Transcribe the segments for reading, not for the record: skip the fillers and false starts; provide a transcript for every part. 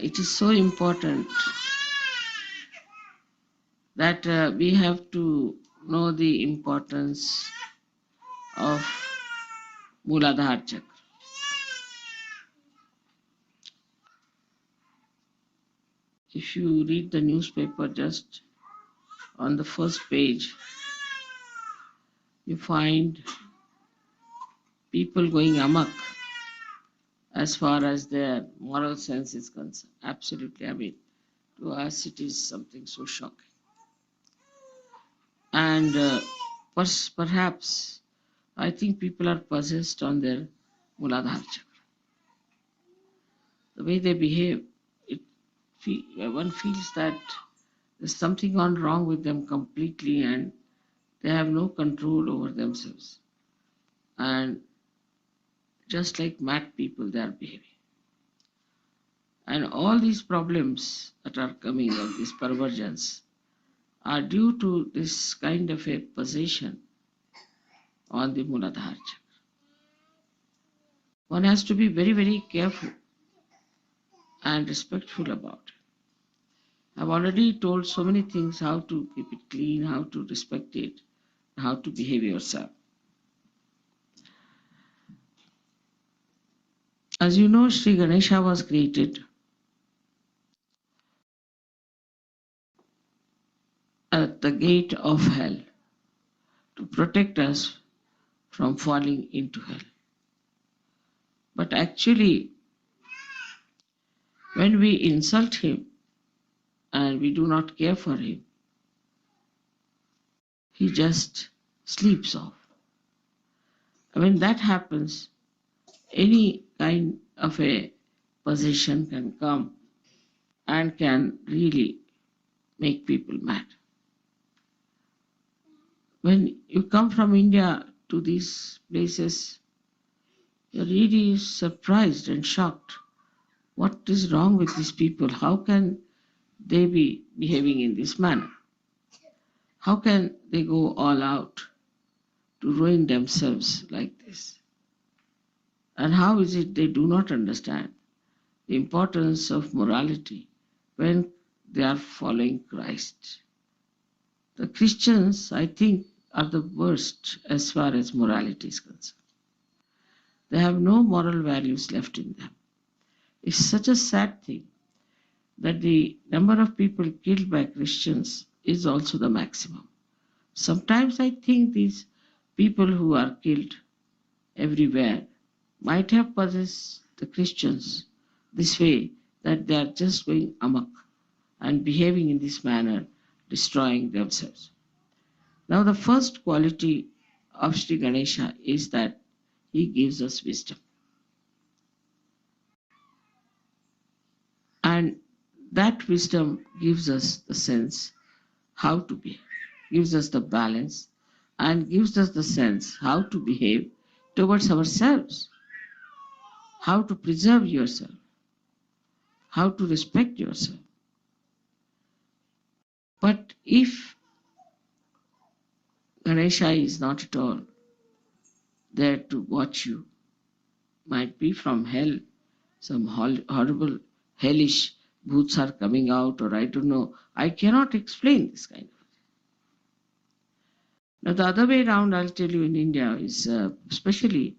It is so important that we have to know the importance of Mooladhara Chakra. If you read the newspaper, just on the first page, you find people going amok as far as their moral sense is concerned. Absolutely. I mean, to us, it is something so shocking. And perhaps, I think people are possessed on their Mooladhara Chakra. The way they behave, one feels that there's something gone wrong with them completely and they have no control over themselves. And just like mad people, they are behaving. And all these problems that are coming of these perversions are due to this kind of a possession on the Mooladhara Chakra. One has to be very, very careful and respectful about it. I've already told so many things, how to keep it clean, how to respect it, how to behave yourself. As you know, Shri Ganesha was created at the gate of hell to protect us from falling into hell. But actually, when we insult him and we do not care for him, he just sleeps off. When that happens, any kind of a possession can come and can really make people mad. When you come from India to these places, you're really surprised and shocked. What is wrong with these people? How can they be behaving in this manner? How can they go all out to ruin themselves like this? And how is it they do not understand the importance of morality when they are following Christ? The Christians, I think, are the worst as far as morality is concerned. They have no moral values left in them. It's such a sad thing that the number of people killed by Christians is also the maximum. Sometimes I think these people who are killed everywhere might have possessed the Christians this way, that they are just going amok and behaving in this manner, destroying themselves. Now, the first quality of Sri Ganesha is that he gives us wisdom. And that wisdom gives us the sense how to behave, gives us the balance, and gives us the sense how to behave towards ourselves, how to preserve yourself, how to respect yourself. But if Ganesha is not at all there to watch you, might be from hell, some horrible, hellish bhoots are coming out, or I don't know. I cannot explain this kind of. Now, the other way around, I'll tell you in India, is especially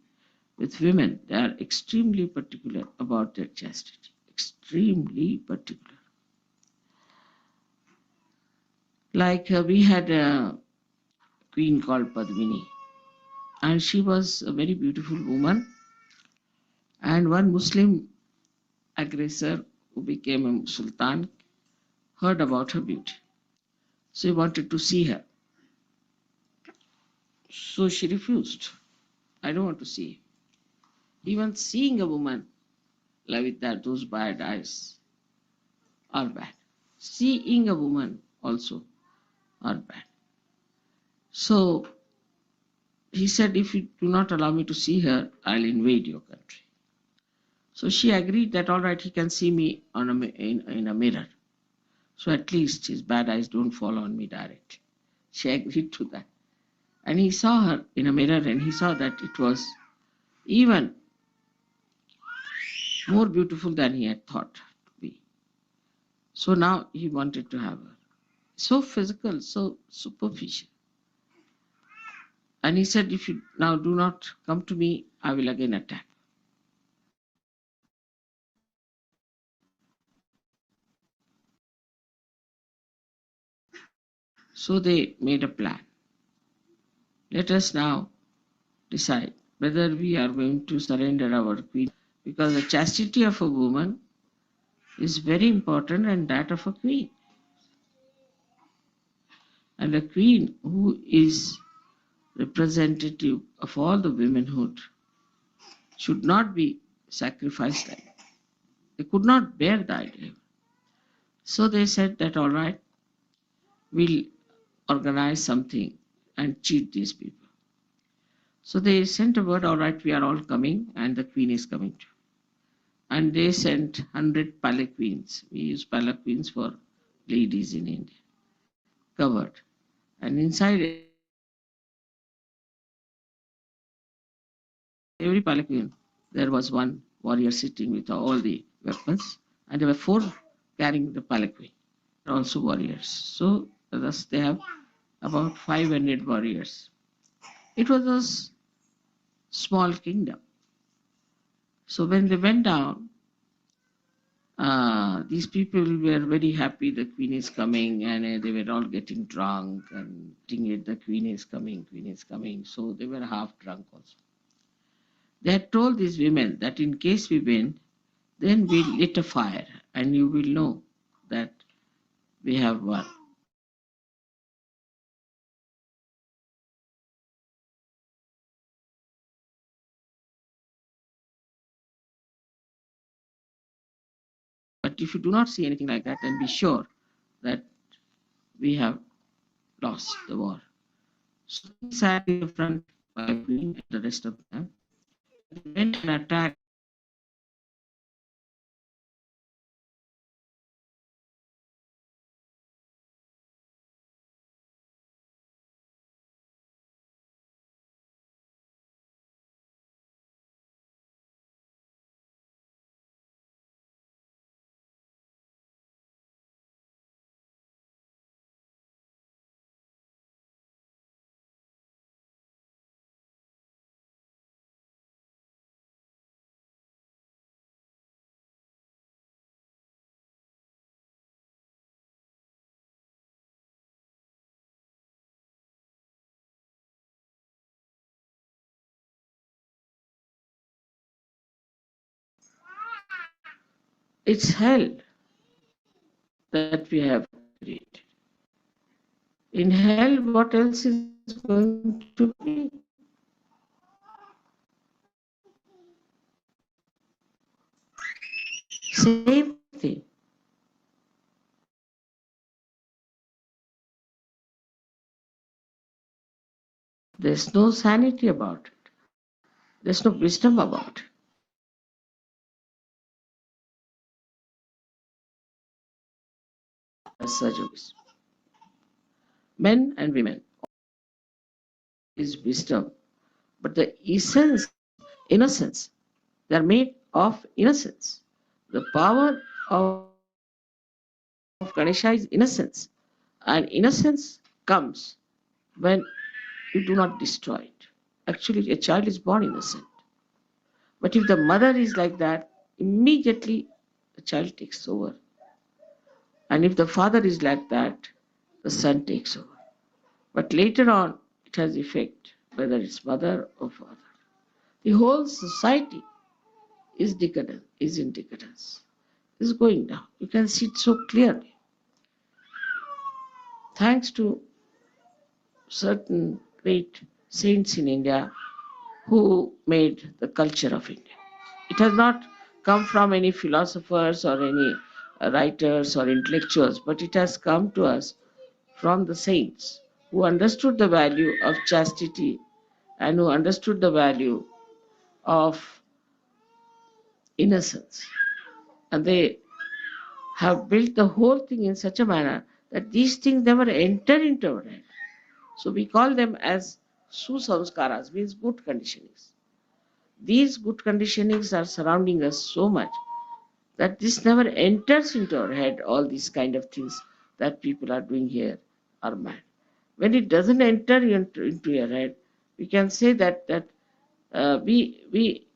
with women, they are extremely particular about their chastity. Extremely particular. Like we had a queen called Padmini, and she was a very beautiful woman. And one Muslim aggressor who became a sultan heard about her beauty. So he wanted to see her. So she refused. I don't want to see. Even seeing a woman like with that, those bad eyes are bad. Seeing a woman also are bad. So he said, if you do not allow me to see her, I'll invade your country. So she agreed that all right, he can see me in a mirror. So at least his bad eyes don't fall on me directly. She agreed to that. And he saw her in a mirror and he saw that it was even more beautiful than he had thought to be. So now he wanted to have her. So physical, so superficial. And he said, if you now do not come to me, I will again attack. So they made a plan. Let us now decide whether we are going to surrender our queen, because the chastity of a woman is very important, and that of a queen. And a queen who is representative of all the womanhood should not be sacrificed. They could not bear the idea. So they said that all right, we'll organize something and cheat these people. So they sent a word, all right, we are all coming and the queen is coming too. And they sent 100 palanquins. We use palanquins for ladies in India, covered. And inside every palanquin, there was one warrior sitting with all the weapons, and there were four carrying the palanquin, also warriors. So thus they have about 500 warriors. It was a small kingdom. So when they went down, these people were very happy the queen is coming, and they were all getting drunk and thinking it, the queen is coming, queen is coming. So they were half drunk also. They had told these women that in case we win, then we'll lit a fire and you will know that we have won. But if you do not see anything like that, then be sure that we have lost the war. So they sat in the front by Queen and the rest of them. They went and attacked It's hell that we have created. In hell, what else is going to be? Same thing. There's no sanity about it. There's no wisdom about it. As Sahaja, men and women, is wisdom, but the essence, innocence. They are made of innocence. The power of Ganesha is innocence, and innocence comes when you do not destroy it. Actually, a child is born innocent. But if the mother is like that, immediately the child takes over. And if the father is like that, the son takes over. But later on, it has effect, whether it's mother or father. The whole society is decadent, is in decadence, is going down. You can see it so clearly. Thanks to certain great saints in India who made the culture of India. It has not come from any philosophers or any writers or intellectuals, but it has come to us from the saints who understood the value of chastity and who understood the value of innocence. And they have built the whole thing in such a manner that these things never enter into our head. So we call them as susamskaras, means good conditionings. These good conditionings are surrounding us so much that this never enters into our head, all these kind of things that people are doing here are mad. When it doesn't enter into your head, we can say that we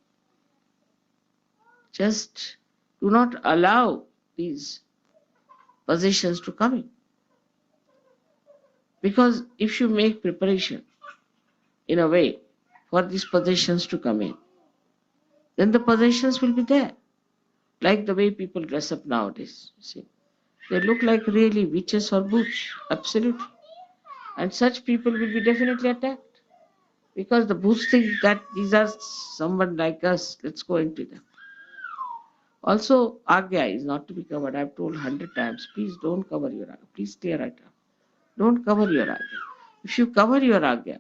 just do not allow these possessions to come in. Because if you make preparation in a way for these possessions to come in, then the possessions will be there. Like the way people dress up nowadays. See, they look like really witches or boots, absolutely. And such people will be definitely attacked because the boots think that these are someone like us. Let's go into them. Also, agya is not to be covered. I've told 100 times. Please don't cover your agya. Please clear it up. Don't cover your agya. If you cover your agya,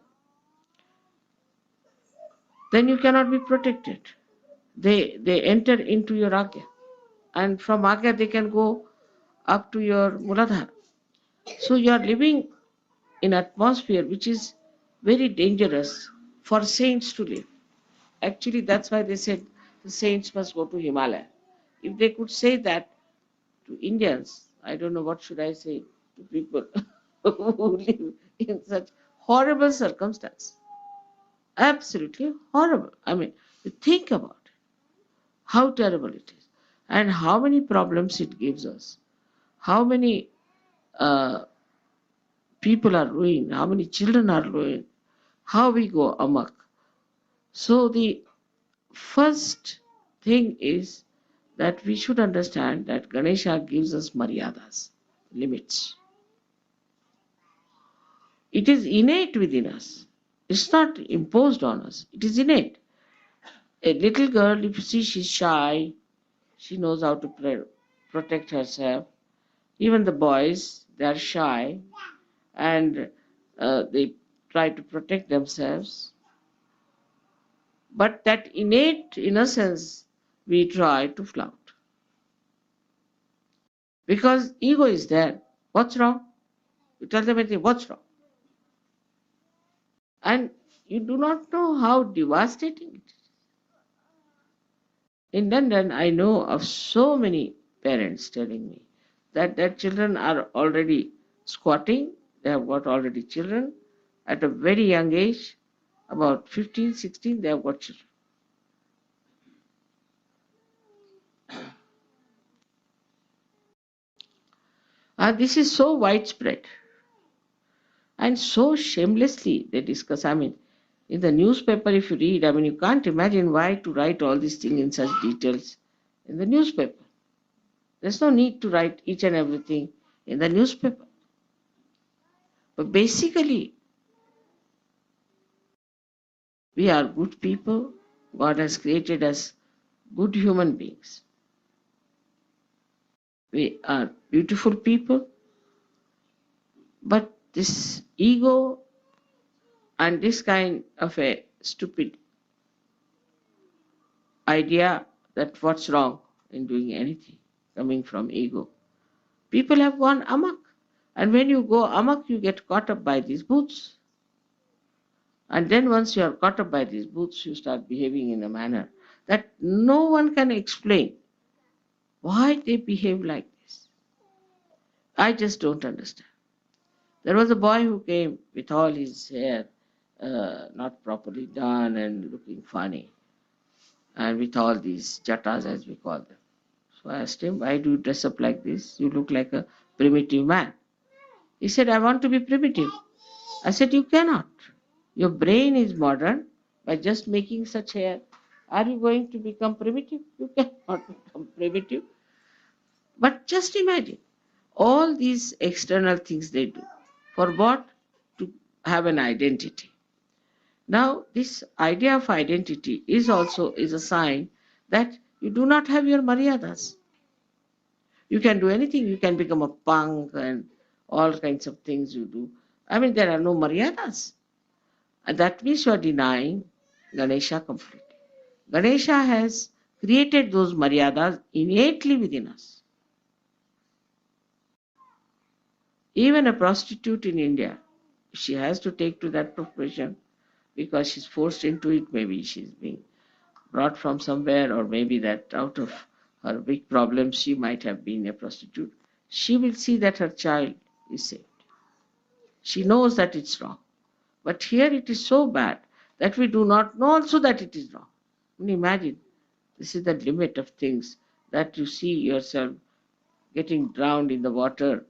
then you cannot be protected. They enter into your agya, and from agya they can go up to your muladhara. So you are living in atmosphere which is very dangerous for saints to live. Actually, that's why they said the saints must go to Himalaya. If they could say that to Indians, I don't know what should I say to people who live in such horrible circumstances. Absolutely horrible. I mean, think about it, how terrible it is, and how many problems it gives us. How many uh, people are ruined, how many children are ruined, how we go amok. So the first thing is that we should understand that Ganesha gives us maryadas, limits. It is innate within us. It's not imposed on us. It is innate. A little girl, if you see she's shy, she knows how to protect herself. Even the boys, they are shy and they try to protect themselves. But that innate innocence we try to flout. Because ego is there. What's wrong? You tell them anything, what's wrong? And you do not know how devastating it is. In London, I know of so many parents telling me that their children are already squatting, they have got already children at a very young age, about 15, 16, they have got children. And this is so widespread and so shamelessly they discuss. I mean, in the newspaper, if you read, I mean, you can't imagine why to write all these things in such details in the newspaper. There's no need to write each and everything in the newspaper. But basically, we are good people. God has created us good human beings. We are beautiful people. But this ego and this kind of a stupid idea that what's wrong in doing anything coming from ego. People have gone amok. And when you go amok, you get caught up by these booths. And then once you are caught up by these booths, you start behaving in a manner that no one can explain why they behave like this. I just don't understand. There was a boy who came with all his hair not properly done and looking funny, and with all these jattas as we call them. So I asked him, why do you dress up like this? You look like a primitive man. He said, I want to be primitive. I said, you cannot. Your brain is modern. By just making such hair, are you going to become primitive? You cannot become primitive. But just imagine all these external things they do. For what? To have an identity. Now, this idea of identity is also is a sign that you do not have your maryadas. You can do anything. You can become a punk and all kinds of things you do. I mean, there are no maryadas. And that means you are denying Ganesha completely. Ganesha has created those maryadas innately within us. Even a prostitute in India, she has to take to that profession because she's forced into it. Maybe she's being brought from somewhere, or maybe that out of her big problems she might have been a prostitute. She will see that her child is saved. She knows that it's wrong. But here it is so bad that we do not know also that it is wrong. And imagine, this is the limit of things, that you see yourself getting drowned in the water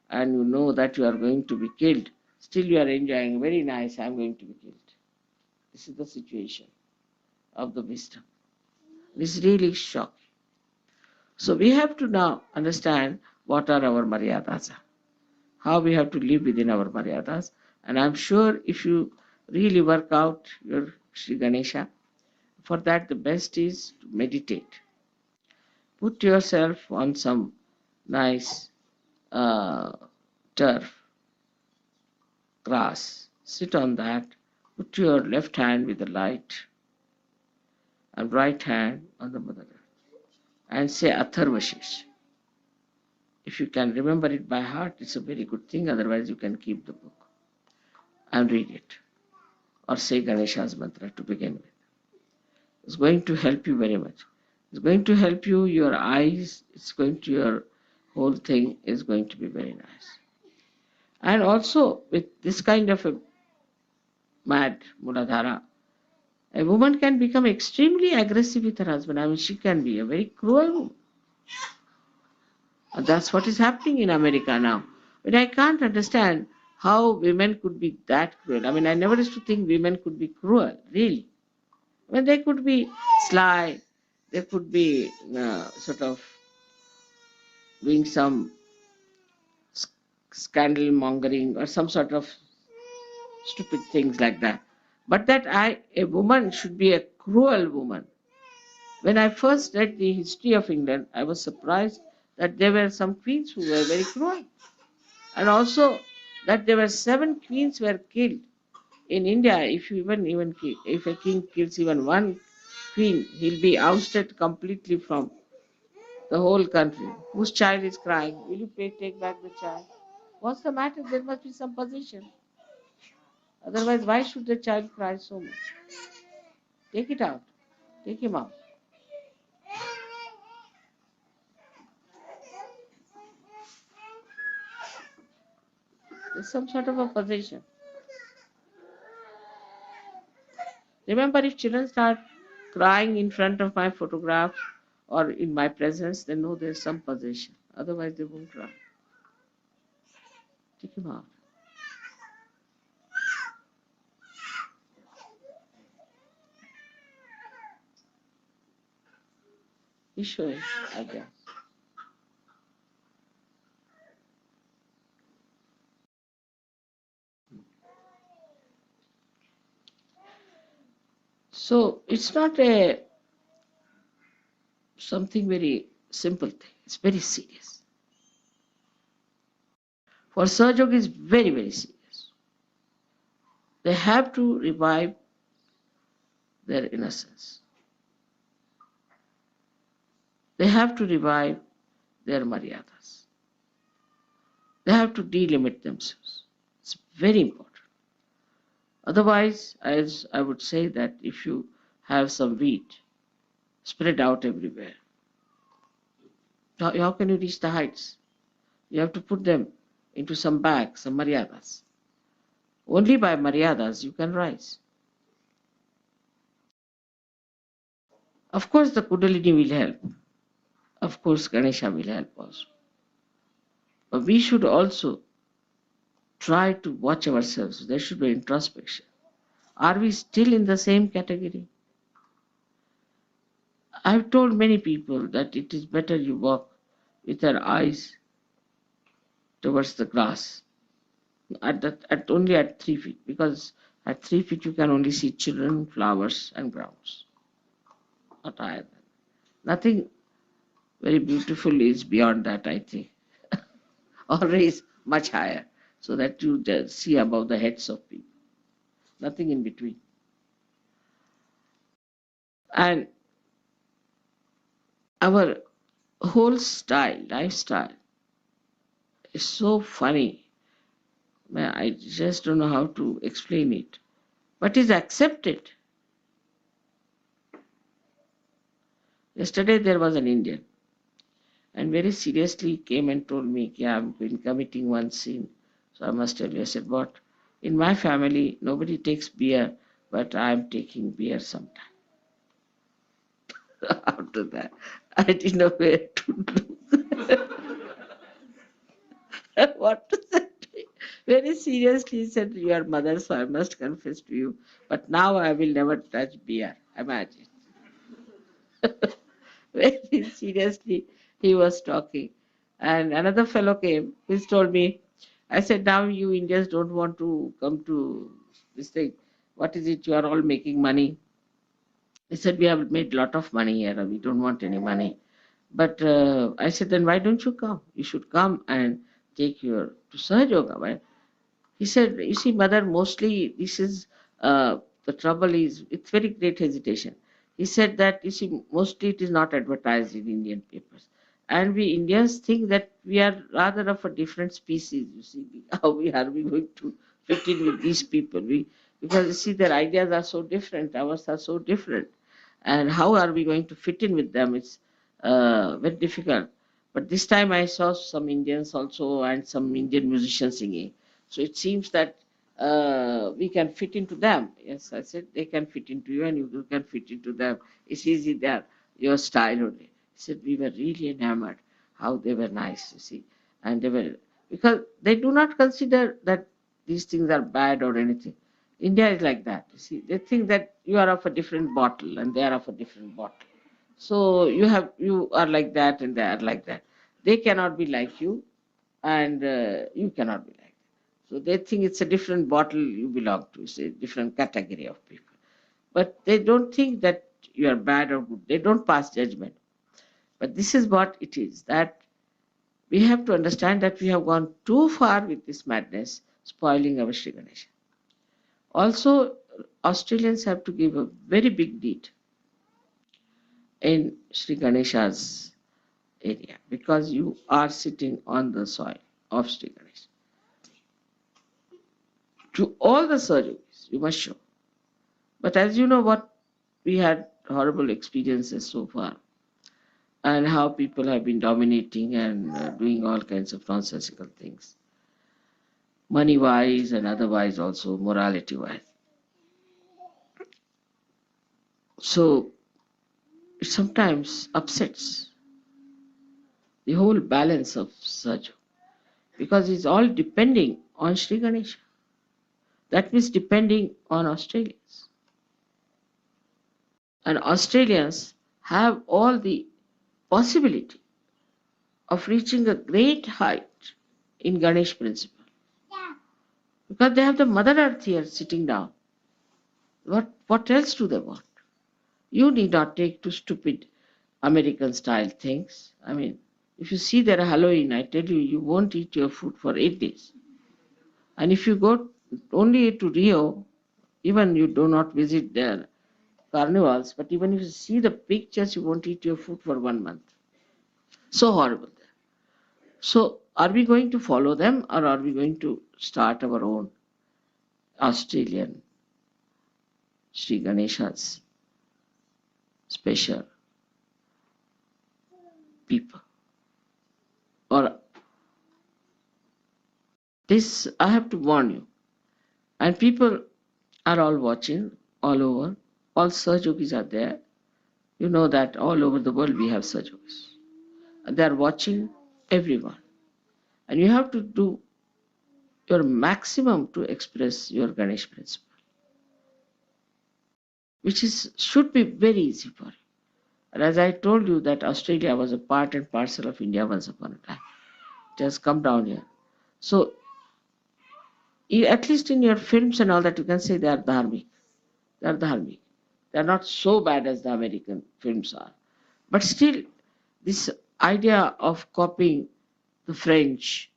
and you know that you are going to be killed. Still you are enjoying, very nice, I am going to be killed. This is the situation of the wisdom. This is really shocking. So we have to now understand what are our maryadas, how we have to live within our maryadas. And I'm sure if you really work out your Shri Ganesha, for that the best is to meditate. Put yourself on some nice uh, turf, grass. Sit on that. Put your left hand with the light and right hand on the Mother Earth. And say Atharvashish. If you can remember it by heart, it's a very good thing. Otherwise, you can keep the book and read it. Or say Ganesha's mantra to begin with. It's going to help you very much. It's going to help you, your eyes, it's going to, your whole thing is going to be very nice. And also, with this kind of a mad Muladhara, a woman can become extremely aggressive with her husband. I mean, she can be a very cruel woman. And that's what is happening in America now. But I can't understand how women could be that cruel. I mean, I never used to think women could be cruel, really. I mean, they could be sly, they could be sort of doing some scandal mongering or some sort of stupid things like that. But that a woman should be a cruel woman. When I first read the history of England, I was surprised that there were some queens who were very cruel. And also that there were 7 queens were killed. In India, if you even if a king kills even one queen, he'll be ousted completely from the whole country. Whose child is crying? Will you take back the child? What's the matter? There must be some position. Otherwise, why should the child cry so much? Take it out. Take him out. There's some sort of a position. Remember, if children start crying in front of my photograph or in my presence, they know there's some position. Otherwise, they won't cry. Take him out. He's showing, I guess. So it's not a something very simple thing. It's very serious. For Sahajog is very, very serious. They have to revive their innocence. They have to revive their maryadas. They have to delimit themselves. It's very important. Otherwise, as I would say that if you have some wheat spread out everywhere, how can you reach the heights? You have to put them into some bags, some maryadas. Only by maryadas you can rise. Of course, the Kundalini will help. Of course, Ganesha will help also. But we should also try to watch ourselves. There should be introspection. Are we still in the same category? I've told many people that it is better you walk with your eyes towards the grass at only at 3 feet, because at 3 feet you can only see children, flowers, and grounds. Not higher than. Nothing very beautiful is beyond that, I think. Always much higher, so that you just see above the heads of people. Nothing in between. And our whole lifestyle is so funny. I just don't know how to explain it. But is accepted. Yesterday there was an Indian and very seriously came and told me, yeah, I've been committing one sin. So I must tell you. I said, what? In my family, nobody takes beer, but I'm taking beer sometime. After that, I didn't know where to look. What to say. Very seriously he said, you are mother, so I must confess to you. But now I will never touch beer. Imagine. Very seriously he was talking. And another fellow came, he told me, I said, now you Indians don't want to come to this thing. What is it? You are all making money. He said, we have made a lot of money here. We don't want any money. But I said, then why don't you come? You should come and take your to Sahaja Yoga. Why? He said, you see, mother, mostly this is the trouble is, it's very great hesitation. He said that, you see, mostly it is not advertised in Indian papers. And we Indians think that we are rather of a different species, you see, how we going to fit in with these people? Because you see, their ideas are so different, ours are so different. And how are we going to fit in with them? It's very difficult. But this time I saw some Indians also and some Indian musicians singing. So it seems that we can fit into them. Yes, I said they can fit into you and you can fit into them. It's easy there, your style only. He said we were really enamored how they were nice, you see. And they were, because they do not consider that these things are bad or anything. India is like that, you see. They think that you are of a different bottle and they are of a different bottle. So you are like that and they are like that. They cannot be like you and you cannot be like that. So they think it's a different bottle you belong to, it's a different category of people. But they don't think that you are bad or good. They don't pass judgment. But this is what it is, that we have to understand that we have gone too far with this madness, spoiling our Sri Ganesha. Also, Australians have to give a very big deed in Sri Ganesha's area, because you are sitting on the soil of Sri Ganesha. To all the surgeries, you must show. But as you know, what we had horrible experiences so far, and how people have been dominating and doing all kinds of nonsensical things, money wise and otherwise, also morality wise. So it sometimes upsets the whole balance of surgery, because it's all depending on Sri Ganesha. That means depending on Australians. And Australians have all the possibility of reaching a great height in Ganesh principle. Because they have the Mother Earth here sitting down. What else do they want? You need not take to stupid American style things. I mean, if you see their Halloween, I tell you, you won't eat your food for 8 days. And if you go only to Rio, even you do not visit their carnivals, but even if you see the pictures, you won't eat your food for 1 month. So horrible there. So are we going to follow them, or are we going to start our own Australian Sri Ganesha's special people? Or this, I have to warn you. And people are all watching all over. All Sahajogis are there. You know that all over the world we have Sahajogis. And they are watching everyone. And you have to do your maximum to express your Ganesh principle, which is should be very easy for you. And as I told you that Australia was a part and parcel of India once upon a time. It has come down here. So at least in your films and all that, you can say they are dharmic. They are dharmic. They are not so bad as the American films are. But still, this idea of copying the French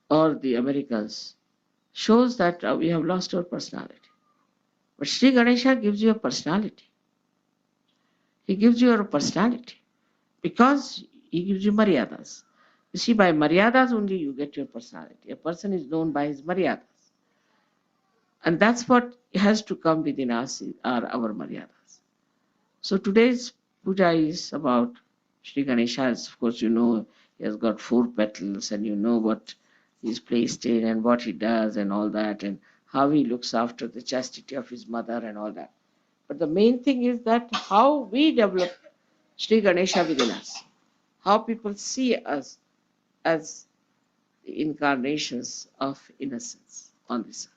or the Americans shows that we have lost our personality. But Sri Ganesha gives you a personality. He gives you a personality because he gives you maryadas. You see, by maryadas only you get your personality. A person is known by his maryadas. And that's what has to come within us are our maryadas. So today's puja is about Sri Ganesha. Of course, you know he has got 4 petals, and you know what he's placed in and what he does and all that, and how he looks after the chastity of his mother and all that. But the main thing is that how we develop Sri Ganesha within us, how people see us as the incarnations of innocence on this earth.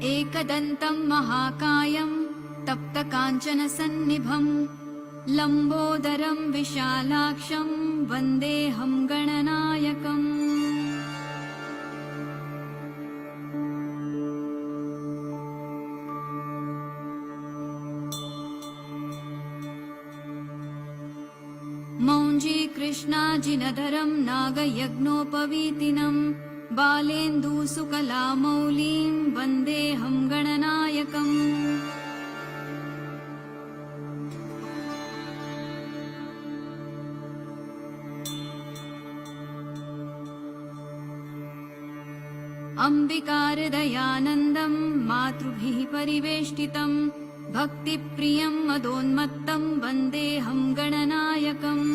एकदन्तं महाकायं तप्तकाञ्चनसन्निभं लम्बोदरं विशालाक्षं वन्देऽहं गणनायकम् मौञ्जीकृष्णाजिनधरं नागयज्ञोपवीतिनं बालेन्दुसुकलामौलिं वन्देऽहं गणनायकम् अम्बिकारदयानन्दं मातृभिः परिवेष्टितं भक्तिप्रियं मदोन्मत्तं वन्देऽहं गणनायकम्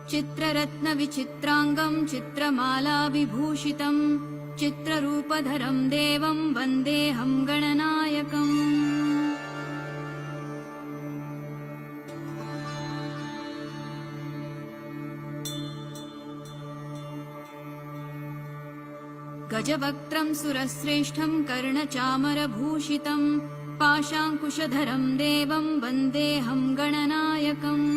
चित्ररत्नविचित्राङ्गं चित्रमालाविभूषितं चित्ररूपधरं देवं वन्देऽहं गणनायकम् गजवक्त्रं सुरश्रेष्ठं कर्णचामरभूषितं पाशाङ्कुशधरं देवं वन्देऽहं गणनायकम्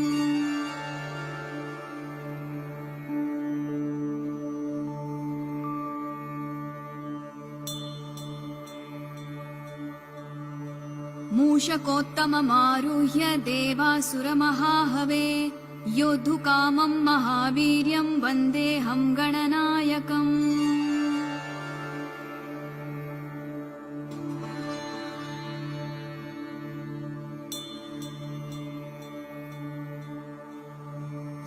मूषकोत्तममारुह्य देवासुरमहाहवे योद्धुकामं महावीर्यं वन्देऽहं गणनायकम्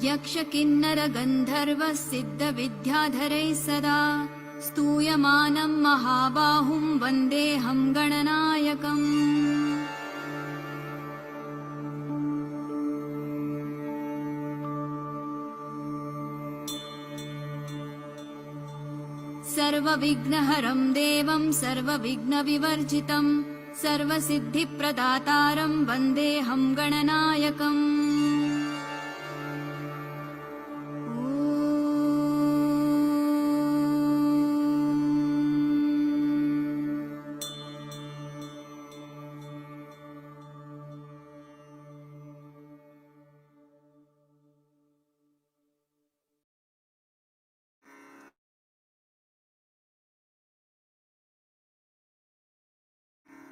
यक्षकिन्नरगन्धर्वसिद्धविद्याधरैः सदा स्तूयमानं महाबाहुं वन्देऽहं गणनायकम् सर्वविघ्नहरं देवं सर्वविघ्नविवर्जितं सर्वसिद्धिप्रदातारं वन्देऽहं गणनायकम्।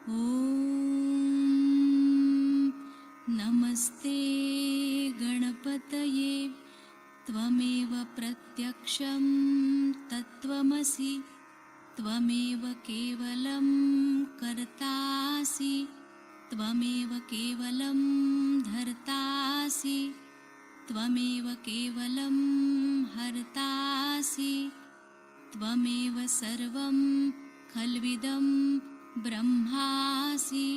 ॐ नमस्ते गणपतये त्वमेव प्रत्यक्षं तत्त्वमसि त्वमेव केवलं कर्तासि त्वमेव केवलं धर्तासि त्वमेव केवलं हर्तासि त्वमेव सर्वं खल्विदं ब्रह्मासि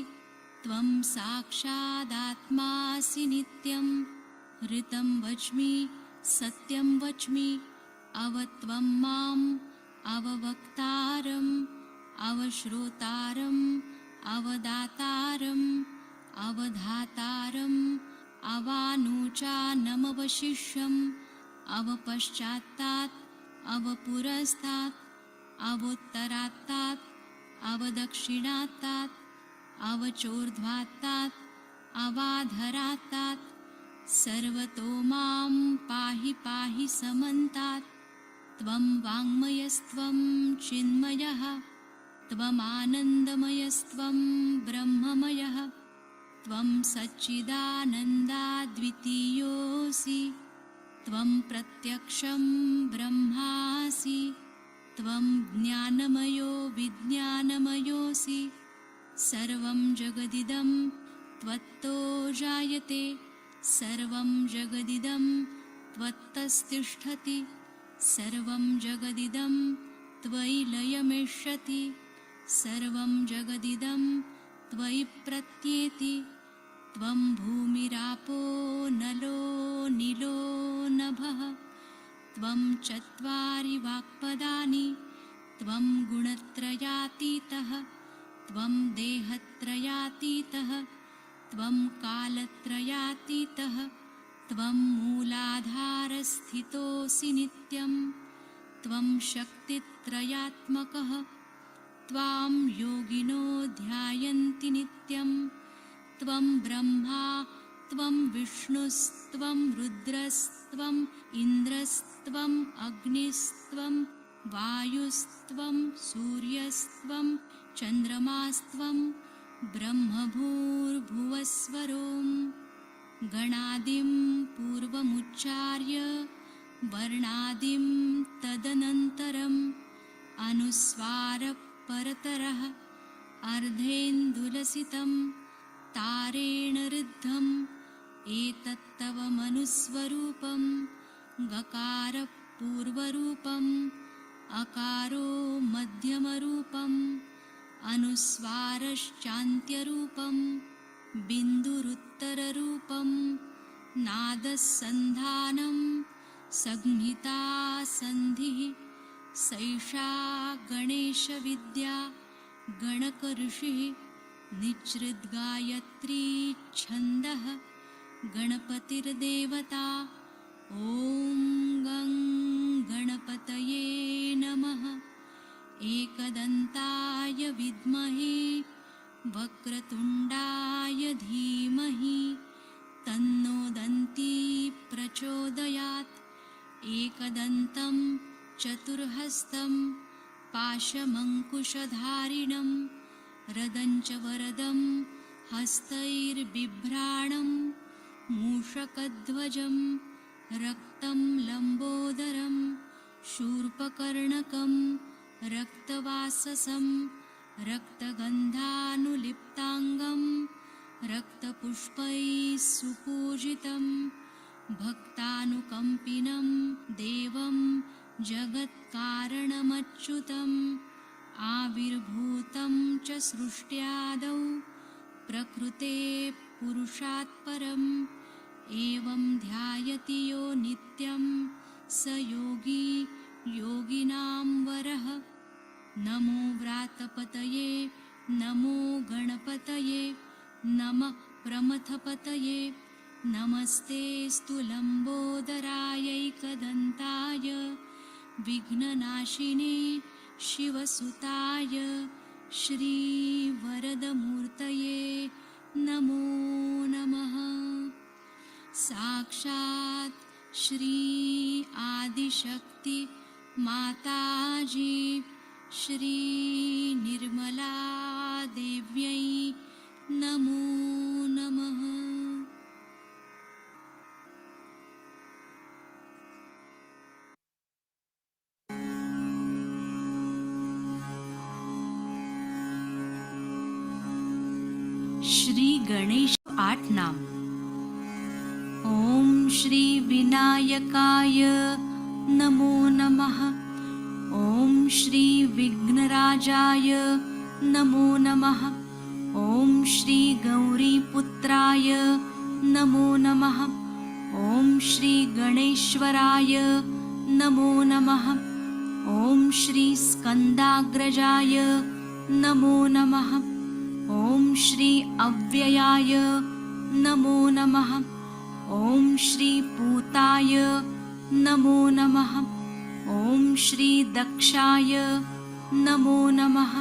त्वं साक्षादात्मासि नित्यं ऋतं वच्मि सत्यं वच्मि अवत्वं माम् अववक्तारम् अवश्रोतारम् अवदातारम् अवधातारम् अवानुचानमवशिष्यम् अवपश्चात्तात् अवपुरस्तात् अवोत्तरात्तात् अवदक्षिणात्तात् अवचोर्ध्वात्तात् अवाधरात्तात् सर्वतो मां पाहि पाहि समन्तात् त्वं वाङ्मयस्त्वं चिन्मयः त्वमानन्दमयस्त्वं ब्रह्ममयः त्वं सच्चिदानन्दाद्वितीयोऽसि त्वं प्रत्यक्षं ब्रह्मासि त्वं ज्ञानमयो विज्ञानमयोऽसि सर्वं जगदिदं त्वत्तो जायते सर्वं जगदिदं त्वत्तस्तिष्ठति सर्वं जगदिदं त्वयि लयमिष्यति सर्वं जगदिदं त्वयि प्रत्येति त्वं भूमिरापो नलो नीलो नभः त्वं चत्वारि वाक्पदानि त्वं गुणत्रयातीतः त्वं देहत्रयातीतः त्वं कालत्रयातीतः त्वं मूलाधारस्थितोऽसि नित्यं त्वं शक्तित्रयात्मकः त्वां योगिनो ध्यायन्ति नित्यं त्वं ब्रह्मा त्वं विष्णुस्त्वं रुद्रस्त्वम् इन्द्रस्त्वम् अग्निस्त्वं वायुस्त्वं सूर्यस्त्वं चन्द्रमास्त्वं ब्रह्मभूर्भुवस्वरों गणादिं पूर्वमुच्चार्य वर्णादिं तदनन्तरम् अनुस्वारपरतरः अर्धेन्दुलसितं तारेण ऋद्धम् एतत्तव मनुस्वरूपं गकारपूर्वरूपम् अकारो मध्यमरूपम् अनुस्वारश्चान्त्यरूपं बिन्दुरुत्तररूपं नादसन्धानं संहिता सन्धिः सैषा गणेशविद्या गणकऋषिः निच्छृद्गायत्री छन्दः गणपतिर्देवता ॐ गं गणपतये नमः एकदन्ताय विद्महे वक्रतुण्डाय धीमहि तन्नो दन्ती प्रचोदयात् एकदन्तं चतुर्हस्तं पाशमङ्कुशधारिणं रदञ्च वरदं हस्तैर्बिभ्राणं मूषकध्वजं रक्तं लम्बोदरं शूर्पकर्णकं रक्तवाससं रक्तगन्धानुलिप्ताङ्गं रक्तपुष्पैः सुपूजितं भक्तानुकम्पिनं देवं जगत्कारणमच्युतम् आविर्भूतं च सृष्ट्यादौ प्रकृते पुरुषात् परम् एवं ध्यायति यो नित्यं स योगी योगिनां वरः। नमो व्रातपतये नमो गणपतये नमः प्रमथपतये नमस्ते लम्बोदरायैकदन्ताय विघ्ननाशिने शिवसुताय श्रीवरदमूर्तये नमो नमः। साक्षात् श्री आदिशक्ति माताजी श्री निर्मला देव्यै नमो नमः। श्री गणेश 8 नाम। ॐ श्री विनायकाय नमो नमः। ॐ श्री विघ्नराजाय नमो नमः। ॐ श्री गौरीपुत्राय नमो नमः। ॐ श्री गणेश्वराय नमो नमः। ॐ श्री स्कन्दाग्रजाय नमो नमः। ॐ श्री अव्ययाय नमो नमः। ॐ श्री पूताय नमो नमः। ॐ श्री दक्षाय नमो नमः।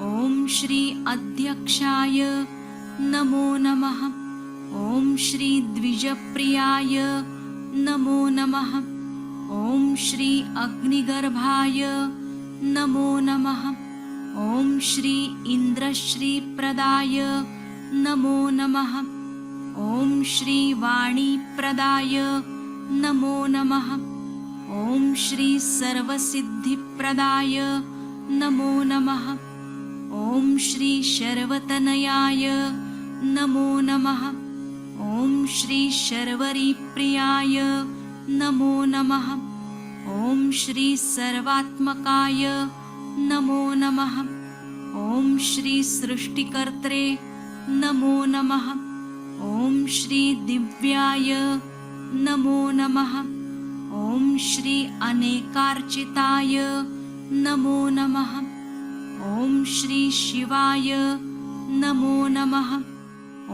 ॐ श्री अध्यक्षाय नमो नमः। ॐ श्री द्विजप्रियाय नमो नमः। ॐ श्री अग्निगर्भाय नमो नमः। ॐ श्री इन्द्रश्रीप्रदाय नमो नमः। ॐ श्री वाणीप्रदाय नमो नमः। ॐ श्री सर्वसिद्धिप्रदाय नमो नमः। ॐ श्री शर्वतनयाय नमो नमः। ॐ श्री शर्वरीप्रियाय नमो नमः। ॐ श्री सर्वात्मकाय नमो नमः। ॐ श्री सृष्टिकर्त्रे नमो नमः। ॐ श्री दिव्याय नमो नमः। ॐ श्री अनेकार्चिताय नमो नमः। ॐ श्री शिवाय नमो नमः।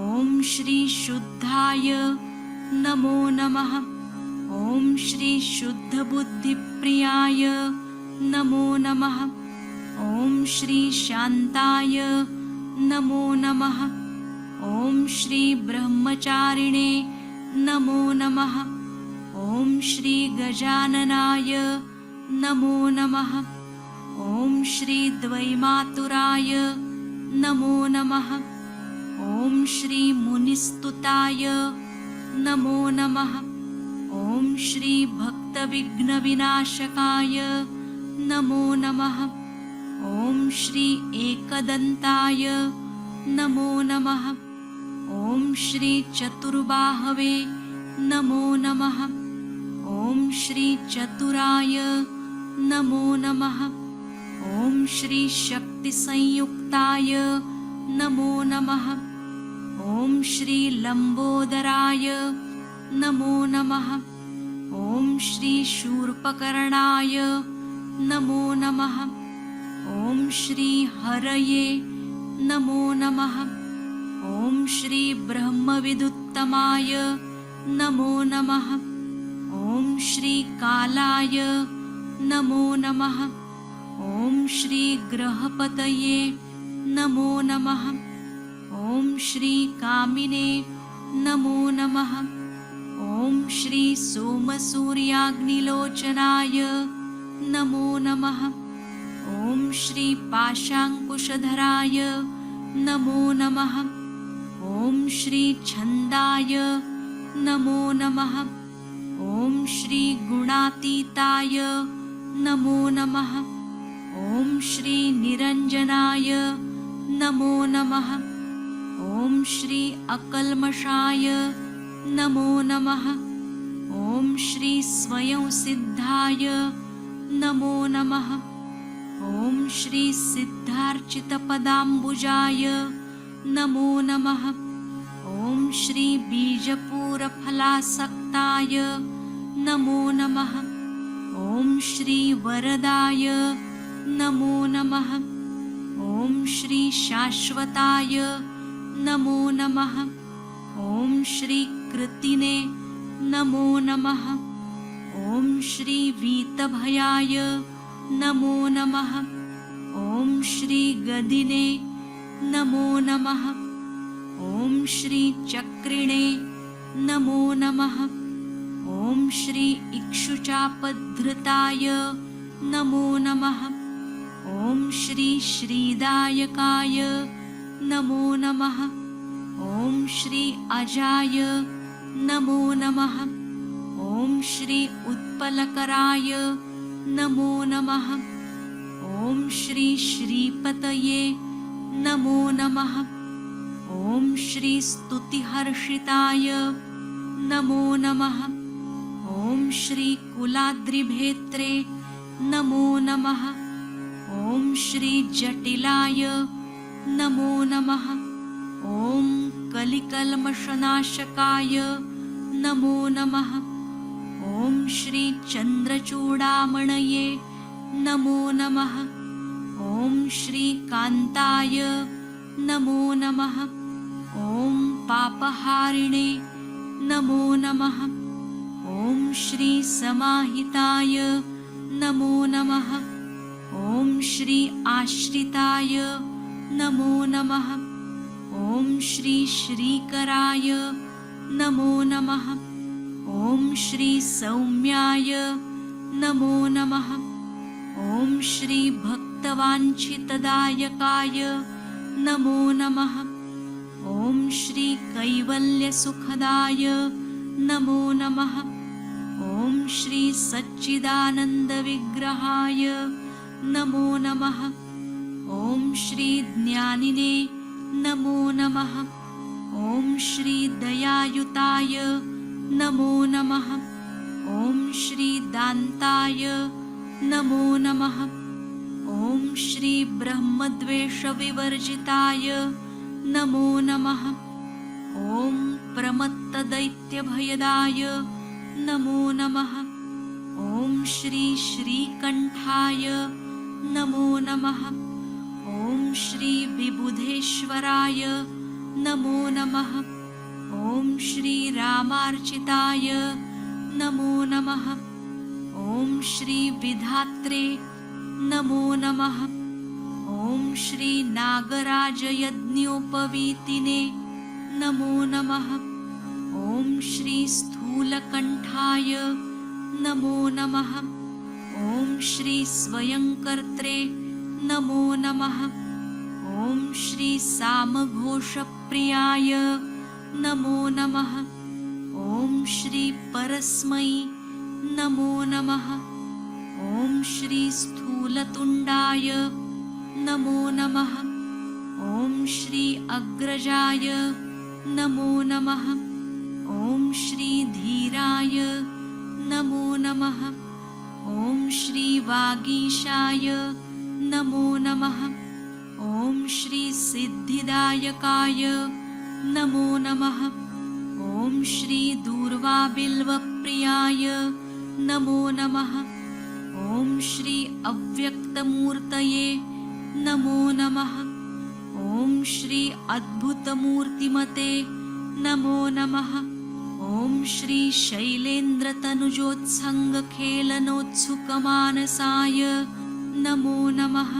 ॐ श्री शुद्धाय नमो नमः। ॐ श्री शुद्धबुद्धिप्रियाय नमो नमः। ॐ श्री शान्ताय नमो नमः। ॐ श्री ब्रह्मचारिणे नमो नमः। ॐ श्री गजाननाय नमो नमः। ॐ श्री द्वैमातुराय नमो नमः। ॐ श्री मुनिस्तुताय नमो नमः। ॐ श्री भक्तविघ्नविनाशकाय नमो नमः। ॐ श्री एकदन्ताय नमो नमः। ॐ श्री चतुर्बाहवे नमो नमः। ॐ श्री चतुराय नमो नमः। ॐ श्री शक्तिसंयुक्ताय नमो नमः। ॐ श्री लम्बोदराय नमो नमः। ॐ श्री शूर्पकर्णाय नमो नमः। ॐ श्री हरये नमो नमः। ॐ श्री ब्रह्मविदुत्तमाय नमो नमः। ॐ श्री कालाय नमो नमः। ॐ श्री ग्रहपतये नमो नमः। ॐ श्री कामिने नमो नमः। ॐ श्री सोमसूर्याग्निलोचनाय नमो नमः। ॐ श्री पाशाङ्कुशधराय नमो नमः। ॐ श्री छन्दाय नमो नमः। ॐ श्री गुणातीताय नमो नमः। ॐ श्री निरञ्जनाय नमो नमः। ॐ श्री अकल्मषाय नमो नमः। ॐ श्री स्वयंसिद्धाय नमो नमः। ॐ श्री सिद्धार्चितपदाम्बुजाय नमो नमः। ॐ श्री बीजपूरफलासक्ताय नमो नमः। ॐ श्री वरदाय नमो नमः। ॐ श्री शाश्वताय नमो नमः। ॐ श्री कृतिने नमो नमः। ॐ श्री वीतभयाय नमो नमः। ॐ श्री गदिने नमो नमः। ॐ श्री चक्रिणे नमो नमः। ॐ श्री इक्षुचापधृताय नमो नमः। ॐ श्री श्रीदायकाय नमो नमः। ॐ श्री अजाय नमो नमः। ॐ श्री उत्पलकराय नमो नमः। ॐ श्री श्रीपतये नमो नमः। ॐ श्री स्तुतिहर्षिताय नमो नमः। ॐ श्री कुलाद्रिभेत्रे नमो नमः। ॐ श्री जटिलाय नमो नमः। ॐ कलिकल्मषनाशकाय नमो नमः। ॐ श्री चन्द्रचूडामणये नमो नमः। ॐ श्री कान्ताय नमो नमः। ॐ पापहारिणे नमो नमः। ॐ श्री समाहिताय नमो नमः। ॐ श्री आश्रिताय नमो नमः। ॐ श्री श्रीकराय नमो नमः। ॐ श्री सौम्याय नमो नमः। ॐ श्री भक्तवाञ्छितदायकाय नमो नमः। ॐ श्री कैवल्यसुखदाय नमो नमः। ॐ श्री सच्चिदानन्दविग्रहाय नमो नमः। ॐ श्री ज्ञानिने नमो नमः। ॐ श्री दयायुताय नमो नमः। ॐ श्री दान्ताय नमो नमः। ॐ श्री ब्रह्मद्वेषविवर्जिताय नमो नमः। ॐ प्रमत्तदैत्यभयदाय नमो नमः। ॐ श्री श्रीकण्ठाय नमो नमः। ॐ श्री विबुधेश्वराय नमो नमः। ॐ श्री रामार्चिताय नमो नमः। ॐ श्री विधात्रे नमो नमः। ॐ श्री नागराजयज्ञोपवीतिने नमो नमः। ॐ श्री स्थूलकण्ठाय नमो नमः। ॐ श्री स्वयंकर्त्रे नमो नमः। ॐ श्री सामघोषप्रियाय नमो नमः। ॐ श्री परस्मै नमो नमः। ॐ श्री स्थूलतुण्डाय नमो नमः। ॐ श्री अग्रजाय नमो नमः। ॐ श्री धीराय नमो नमः। ॐ श्री वागीशाय नमो नमः। ॐ श्री सिद्धिदायकाय नमो नमः। ॐ श्री दूर्वाबिल्वप्रियाय नमो नमः। ॐ श्री अव्यक्तमूर्तये नमो नमः। ॐ श्री अद्भुतमूर्तिमते नमो नमः। ॐ श्री शैलेन्द्रतनुजोत्सङ्गखेलनोत्सुकमानसाय नमो नमः।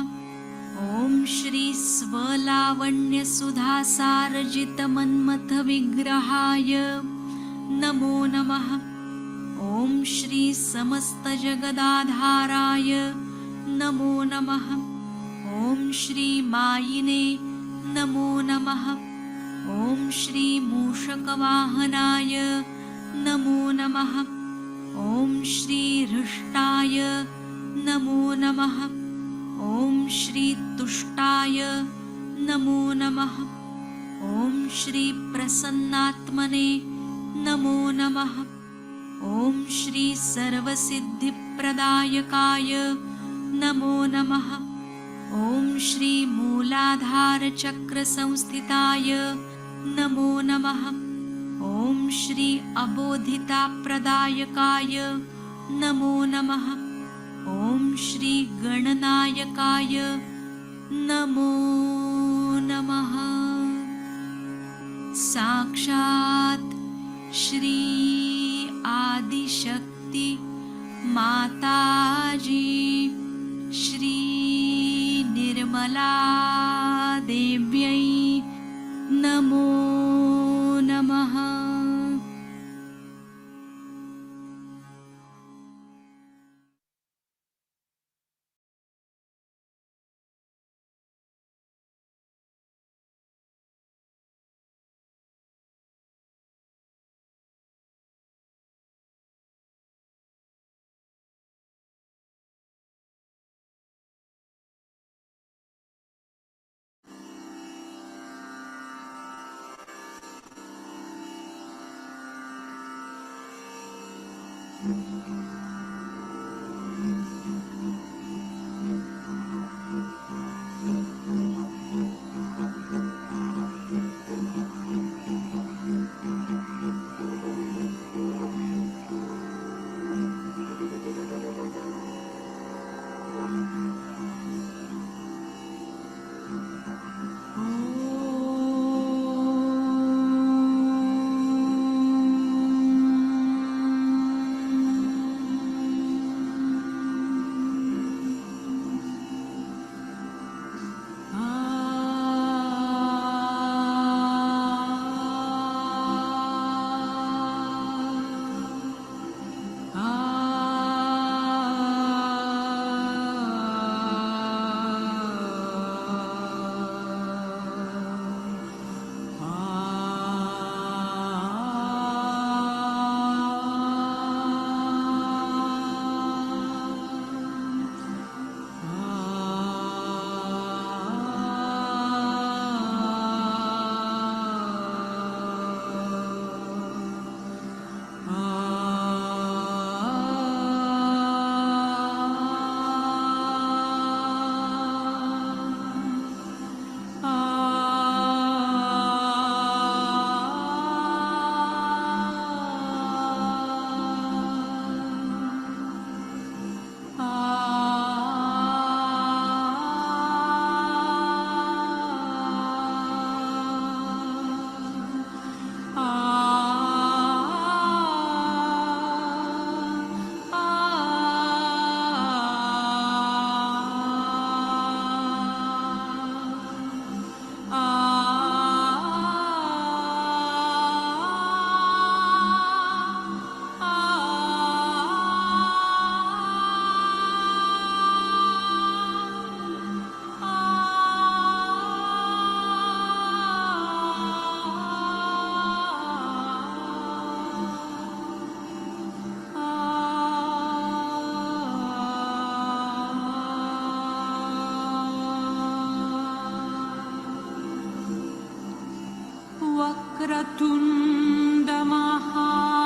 ॐ श्री स्वलावण्यसुधासारजितमन्मथविग्रहाय नमो नमः। ॐ श्री समस्तजगदाधाराय नमो नमः। ॐ श्री मायिने नमो नमः। ॐ श्री मूषकवाहनाय नमो नमः। ॐ श्री हृष्टाय नमो नमः। ॐ श्री तुष्टाय नमो नमः। ॐ श्री प्रसन्नात्मने नमो नमः। ॐ श्री सर्वसिद्धिप्रदायकाय नमो नमः। ॐ श्री मूलाधारचक्रसंस्थिताय नमो नमः। ॐ श्री अबोधिताप्रदायकाय नमो नमः। ॐ श्री गणनायकाय नमो नमः। साक्षात् श्री आदिशक्ति माताजी श्री निर्मला देव्यै नमो नमः।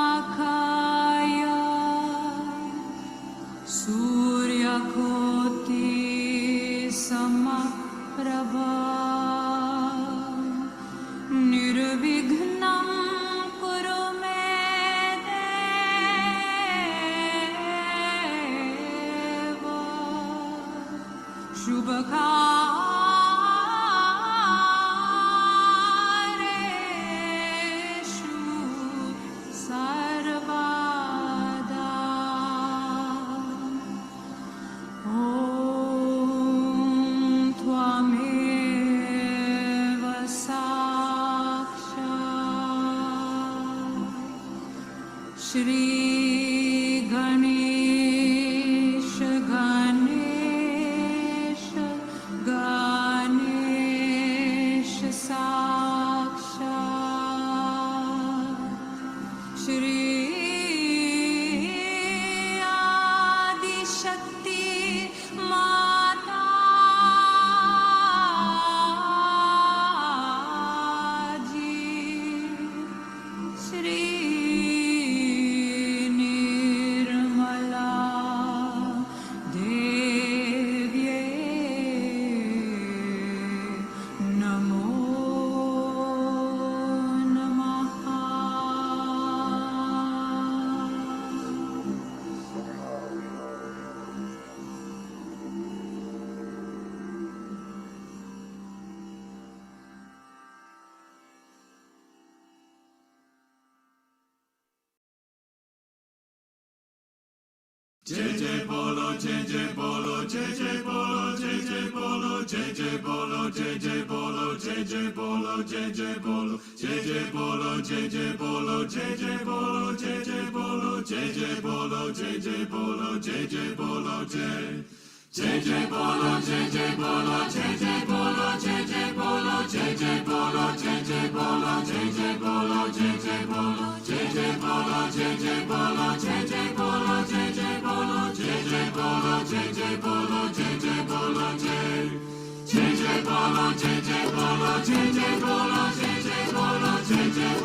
वक्रतुण्डमहाकाय सूर्यकोटि समप्रभा निर्विघ्नं कुरु मे देव शुभकार्येषु सर्वदा। ॐ त्वमेव साक्षात् श्री गणेश गणेश गणेश साक्षात् श्री आदिशक्ति माता जी Shri Nirmala Jai Jai Bolo, Jai Jai Bolo, Jai Jai Bolo, Jai Jai Bolo, Jai Jai